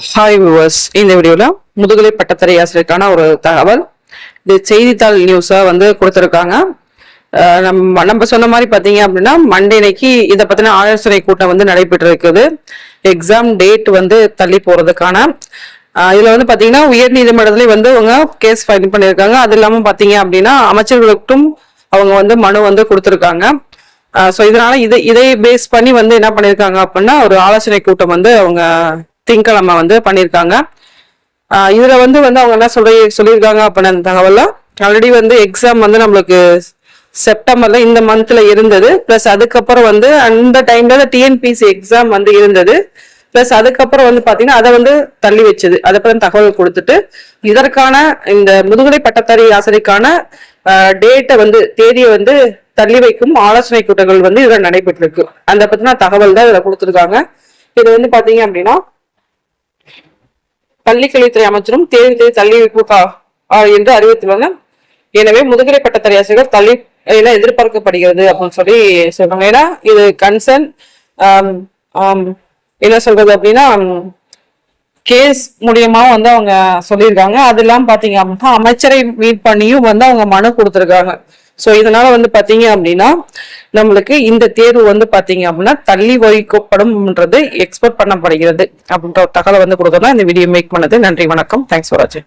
Hi viewers, இந்த வீடியோல முதுகலை பட்டதாரி ஆசிரியருக்கான ஒரு தகவல். இது செய்தித்தாள் நியூஸா கொடுத்திருக்காங்க. நம்ம சொன்ன மாதிரி பாத்தீங்க அப்படின்னா மண்டே அன்னைக்கு இதை பத்தின ஆலோசனை கூட்டம் நடைபெற்று இருக்குது. எக்ஸாம் டேட் தள்ளி போறதுக்கான இதுல பாத்தீங்கன்னா உயர் நீதிமன்றத்திலேயே அவங்க கேஸ் ஃபைல் பண்ணியிருக்காங்க. அது இல்லாம பாத்தீங்க அப்படின்னா அமைச்சர்களுக்கும் அவங்க மனு கொடுத்திருக்காங்க. ஸோ இதனால இதை பேஸ் பண்ணி என்ன பண்ணியிருக்காங்க அப்படின்னா ஒரு ஆலோசனை கூட்டம் அவங்க திங்கக்கிழமை பண்ணியிருக்காங்க. இதுல அவங்க என்ன சொல்லியிருக்காங்க அப்படின்னா அந்த தகவல்ல ஆல்ரெடி எக்ஸாம் நம்மளுக்கு செப்டம்பர்ல இந்த மந்த்ல இருந்தது. பிளஸ் அதுக்கப்புறம் அந்த டைம்ல டிஎன்பிசி எக்ஸாம் இருந்தது. பிளஸ் அதுக்கப்புறம் பாத்தீங்கன்னா அதை தள்ளி வச்சது. அதுக்கப்புறம் தகவல் கொடுத்துட்டு இதற்கான இந்த முதுகலை பட்டதாரி ஆசிரியருக்கான டேட்டை தேதியை தள்ளி வைக்கும் ஆலோசனை கூட்டங்கள் இதுல நடைபெற்றிருக்கு. அந்த பத்தின தகவல் தான் இதுல கொடுத்துருக்காங்க. இது பாத்தீங்க அப்படின்னா பள்ளிக்கல்வித்துறை அமைச்சரும் தேர்வு தள்ளி வைப்பு என்று அறிவித்துள்ளன. எனவே முதுகலை பட்டதாரி ஆசிரியர்கள் தள்ளி எதிர்பார்க்கப்படுகிறது அப்படின்னு சொல்றாங்க. ஏன்னா இது கன்சர்ன் என்ன சொல்றது அப்படின்னா கேஸ் மூலியமா அவங்க சொல்லியிருக்காங்க. அது இல்லாம பாத்தீங்க அப்படின்னா அமைச்சரை மீட் பண்ணியும் அவங்க மனு கொடுத்திருக்காங்க. சோ இதனால பாத்தீங்க அப்படின்னா நம்மளுக்கு இந்த தேர்வு பாத்தீங்க அப்படின்னா தள்ளி வைக்கப்படும்ன்றது எக்ஸ்பெக்ட் பண்ணப்படுகிறது அப்படின்ற ஒரு தகவலை கொடுத்தோம்னா இந்த வீடியோ மேக் பண்ணது. நன்றி, வணக்கம். தேங்க்ஸ் ஃபார் வாட்சிங்.